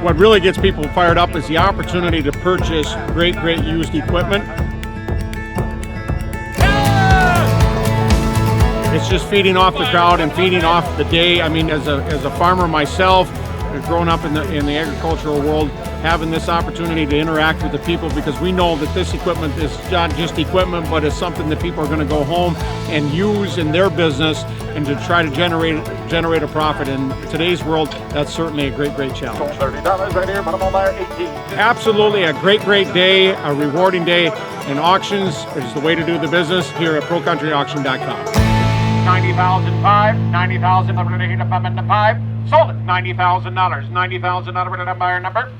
What really gets people fired up is the opportunity to purchase great used equipment. It's just feeding off the crowd and feeding off the day. I mean, as a farmer myself, growing up in the agricultural world, having this opportunity to interact with the people, because we know that this equipment is not just equipment, but it's something that people are going to go home and use in their business and to try to generate a profit. In today's world, that's certainly a great challenge. $30 right here, minimum buyer 18. Absolutely a great day, a rewarding day, and auctions is the way to do the business here at ProCountryAuction.com. 90,005, 90,000 up to 5. Sold it. $90,000. $90,000 buyer number.